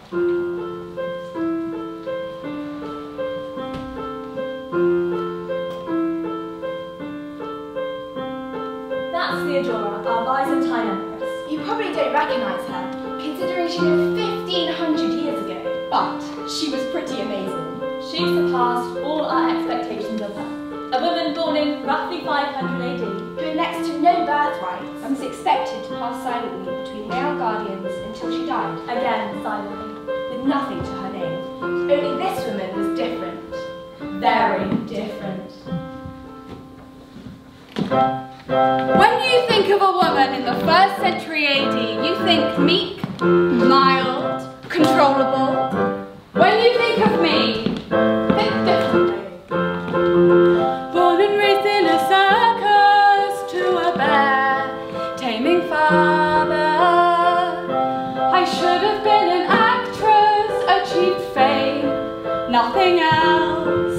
That's Theodora, our Byzantine empress. You probably don't recognise her, considering she lived 1500 years ago. But she was pretty amazing. She surpassed all our expectations of her. A woman born in roughly 500 AD. Who had next to no birthrights and was expected to pass silently between male guardians until she died. Again, silently. With nothing to her name. Only this woman was different. Very different. When you think of a woman in the 1st century AD, you think meek, mild, controllable. When you think of me, think differently. Born and raised in a circus to a bear, taming father. I should have been an actress, achieved fame, nothing else.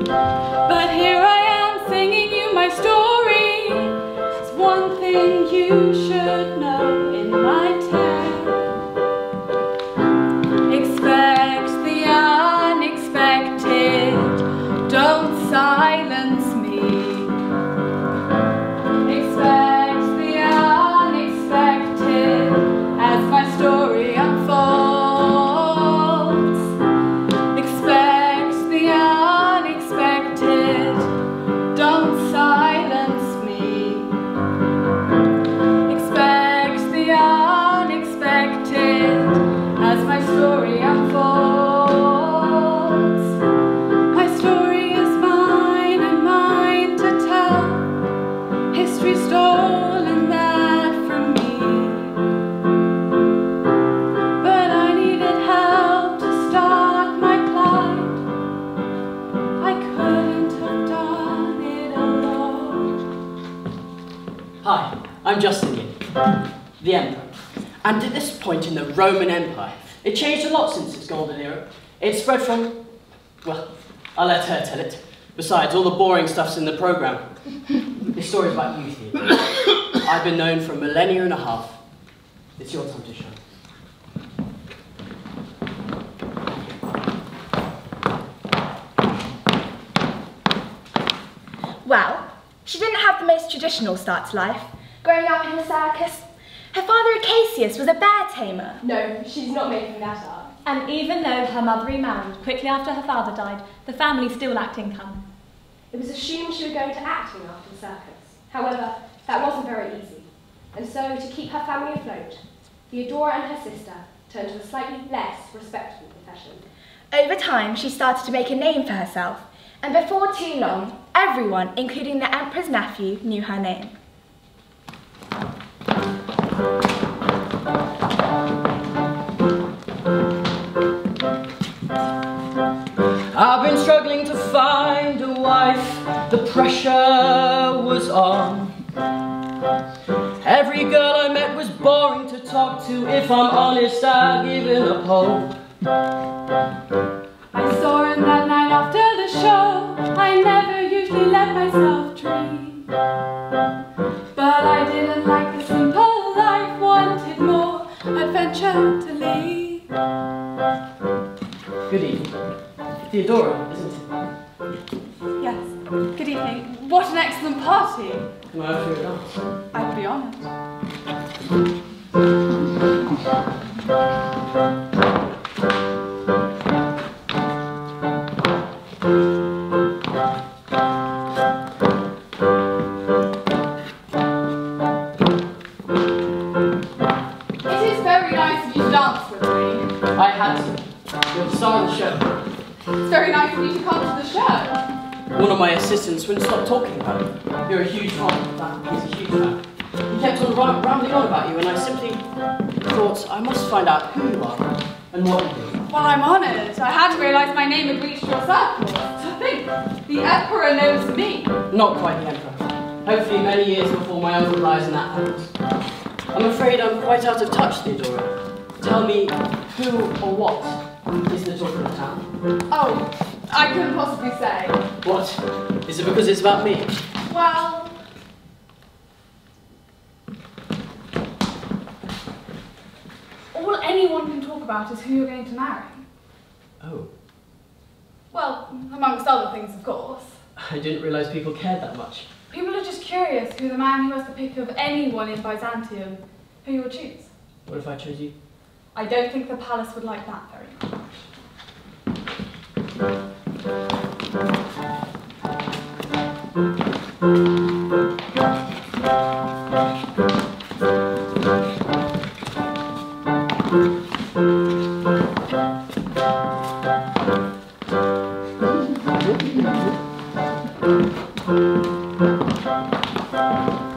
But here I am singing you my story. It's one thing you should know in my tale. Expect the unexpected, don't silence me. Expect the unexpected as my story unfolds. Expect the unexpected, don't silence me. Expect the unexpected as my story unfolds. My story is mine and mine to tell. History stolen that from me. But I needed help to start my plight. I couldn't have done it alone. Hi, I'm Justinian, the Emperor. And at this point in the Roman Empire, it changed a lot since its golden era. It spread from, well, I'll let her tell it. Besides, all the boring stuff's in the programme. This story's about you, Theodora. I've been known for a millennia and a half. It's your time to shine. Well, she didn't have the most traditional start to life. Growing up in the circus, her father Acacius was a bear tamer. No, she's not making that up. And even though her mother remarried quickly after her father died, the family still lacked income. It was assumed she would go into acting after the circus. However, that wasn't very easy. And so, to keep her family afloat, Theodora and her sister turned to a slightly less respectable profession. Over time, she started to make a name for herself, and before too long, everyone, including the emperor's nephew, knew her name. I've been struggling to find a wife, the pressure was on. Every girl I met was boring to talk to, if I'm honest, I've given up hope. I saw him that night after the show. I never usually let myself dream, but I didn't like the simple life, wanted more adventure to lead. Good evening. Theodora, isn't it? Yes, good evening. What an excellent party. Can I offer you a dance? I'd be honoured. It is very nice of you to dance with me. I had to. You're the star of the show. It's very nice of you to come to the show. One of my assistants wouldn't stop talking about you. You're a huge fan. He's a huge fan. He kept on rambling on about you, and I simply thought I must find out who you are and what you do. Well, I'm honoured. I hadn't realised my name had reached your circle. To think, the Emperor knows me. Not quite the Emperor. Hopefully many years before my own rise in that happens. I'm afraid I'm quite out of touch, Theodora. Tell me who or what is the talk of the town? Oh, I couldn't possibly say. What? Is it because it's about me? Well, All any anyone can talk about is who you're going to marry. Oh, Well, amongst other things, of course. I didn't realise people cared that much. People are just curious who the man who has the pick of anyone in Byzantium, who you would choose. What if I chose you? I don't think the palace would like that very much.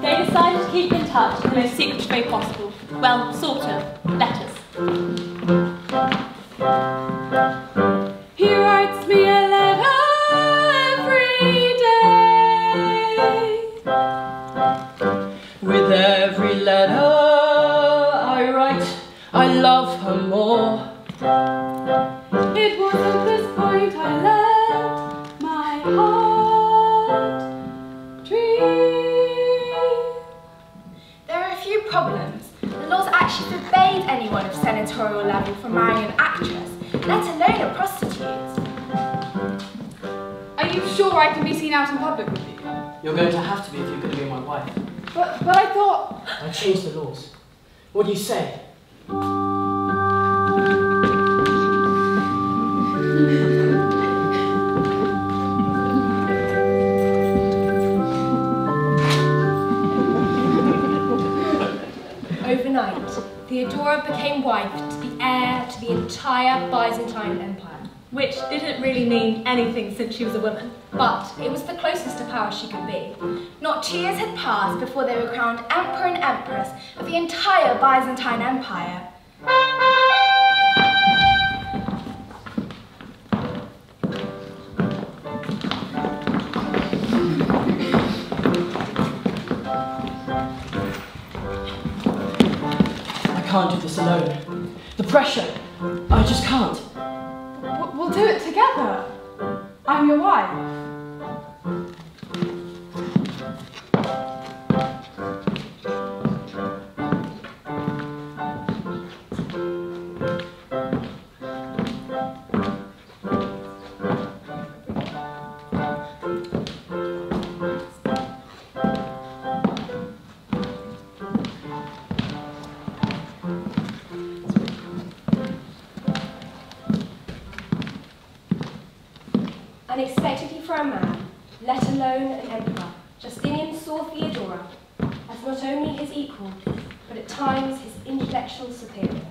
They decided to keep in touch in the most secret way possible. Well, sort of. Letters. He writes me a letter every day. With every letter I write, I love her more. It was at this point I let my heart dream. There are a few problems. The laws actually forbade anyone of senatorial level from marrying an actress, let alone a prostitute. Are you sure I can be seen out in public with you? You're going to have to be if you're going to be my wife. But I thought... I've changed the laws. What do you say? Overnight, Theodora became wife to the heir to the entire Byzantine Empire. Which didn't really mean anything since she was a woman. But it was the closest to power she could be. Not 2 years had passed before they were crowned emperor and empress of the entire Byzantine Empire. I can't do this alone. The pressure. I just can't. We'll do it together. I'm your wife. Unexpectedly for a man, let alone an emperor, Justinian saw Theodora as not only his equal, but at times his intellectual superior.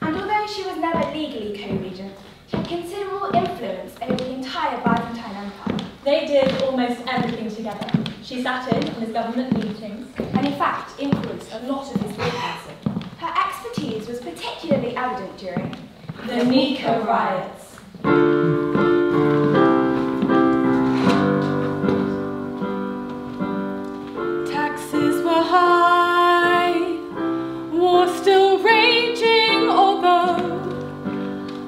And although she was never legally co-regent, she had considerable influence over the entire Byzantine Empire. They did almost everything together. She sat in on his government meetings. And in fact influenced a lot of his forecasting. Her expertise was particularly evident during The Nika riots. Taxes were high, war still raging, although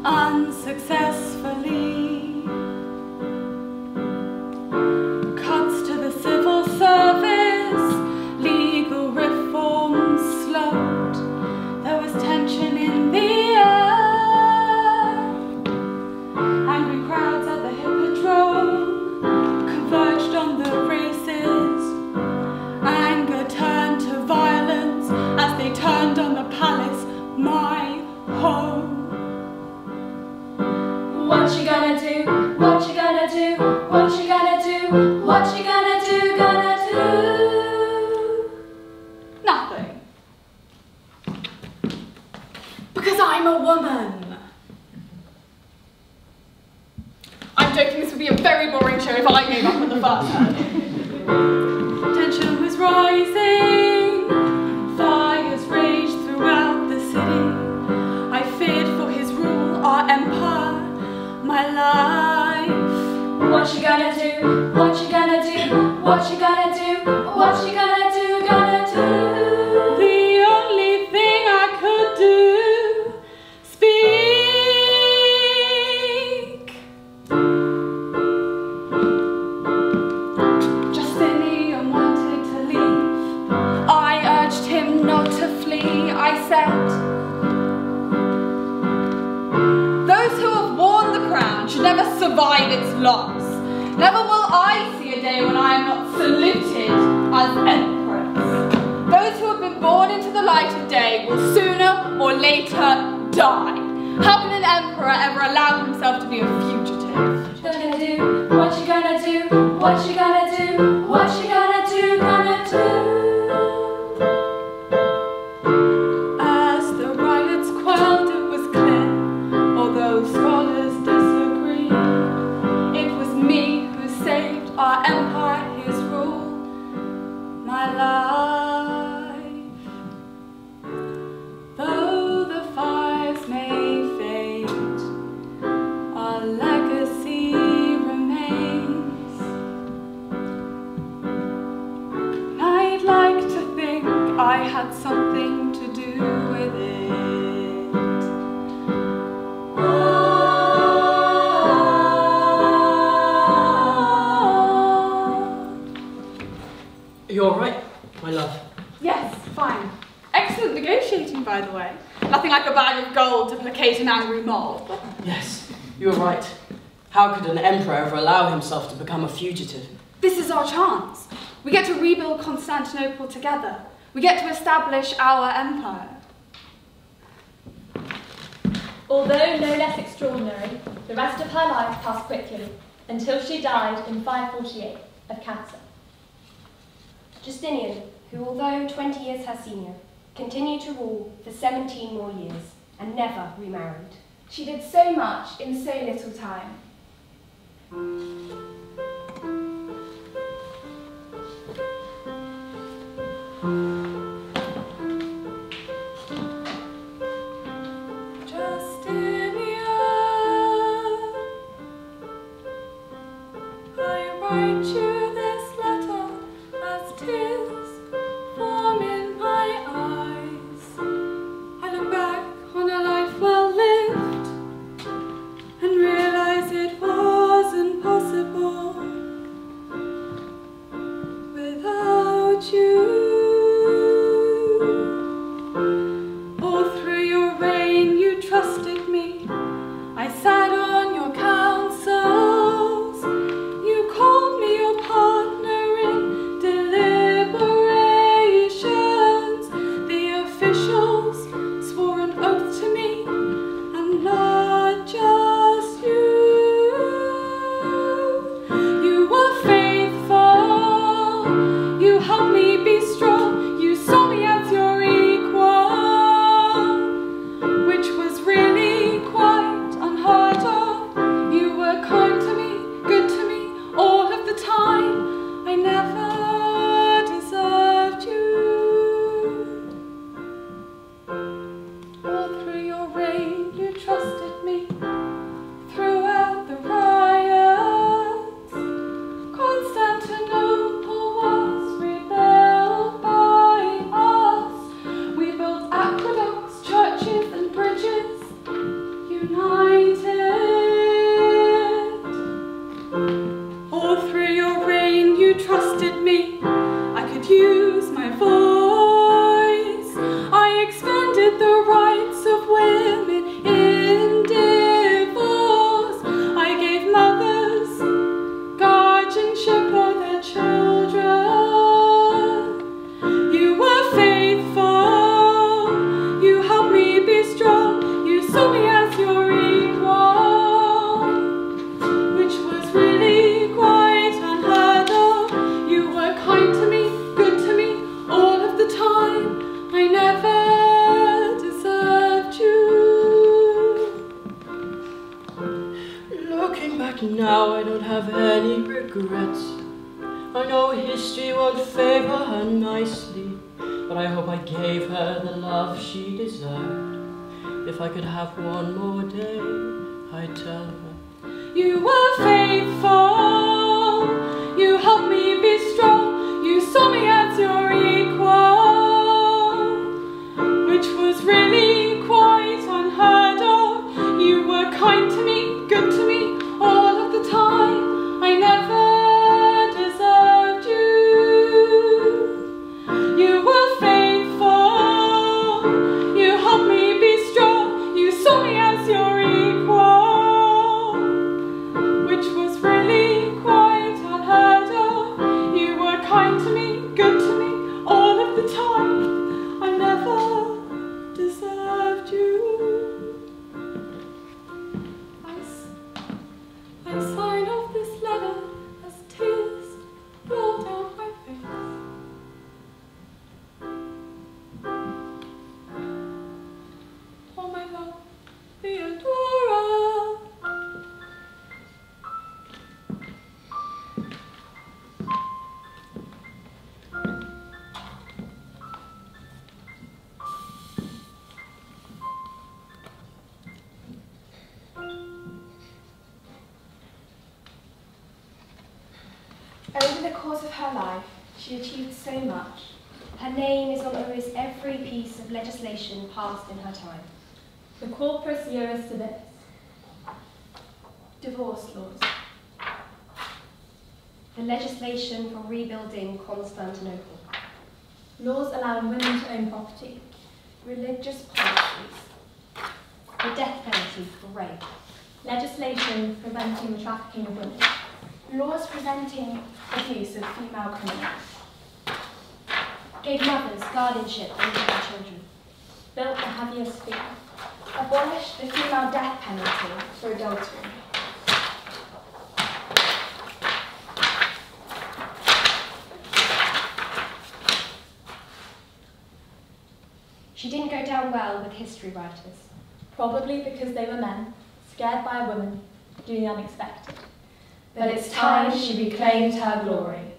unsuccessfully. Cuts to the civil service, legal reforms slowed. There was tension in the air. Angry crowds at the hippodrome converged on the races. Anger turned to violence as they turned on the palace, my home. What you gonna do? What you gonna do? What you gonna do? What you gonna do? Gonna do? Nothing. Because I'm a woman. I'm joking, this would be a very boring show if I gave up on the first hand. Tension was rising, fires raged throughout the city. I feared for his rule, our empire, my life. What you gonna do? What you gonna do? What you gonna do? What you gonna do? Gonna do? The only thing I could do, speak. Justinian wanted to leave. I urged him not to flee. I said, should never survive its loss. Never will I see a day when I am not saluted as empress. Those who have been born into the light of day will sooner or later die. How can an emperor ever allow himself to be a fugitive? What you gonna do? What you gonna do? What you gonna do? What you gonna do? Gonna do? As the riots quelled, it was clear, although scholars disagree, it was me who saved our empire, his rule, my life. Though the fires may fade, our legacy remains. And I'd like to think I had something to do with it. Are you all right, my love? Yes, fine. Excellent negotiating, by the way. Nothing like a bag of gold to placate an angry mob. Yes, you were right. How could an emperor ever allow himself to become a fugitive? This is our chance. We get to rebuild Constantinople together. We get to establish our empire. Although no less extraordinary, the rest of her life passed quickly until she died in 548 of cancer. Justinian, who although 20 years her senior, continued to rule for 17 more years and never remarried. She did so much in so little time. Now I don't have any regrets. I know history won't favour her nicely, but I hope I gave her the love she deserved. If I could have one more day, I'd tell her, you were faithful, you helped me be strong, you saw me as your equal, which was really quite unheard of. You were kind to me, good to me, all of the time. I never deserved you. You were faithful, you helped me be strong, you saw me as your equal, the course of her life, she achieved so much. Her name is on almost every piece of legislation passed in her time. The corpus juris civilis. Divorce laws. The legislation for rebuilding Constantinople. Laws allowing women to own property. Religious policies. The death penalty for rape. Legislation preventing the trafficking of women. Laws preventing abuse of female criminals. Gave mothers guardianship over their children. Built the habeas sphere. Abolished the female death penalty for adultery. She didn't go down well with history writers. Probably because they were men, scared by a woman, doing the unexpected. But it's time she reclaimed her glory.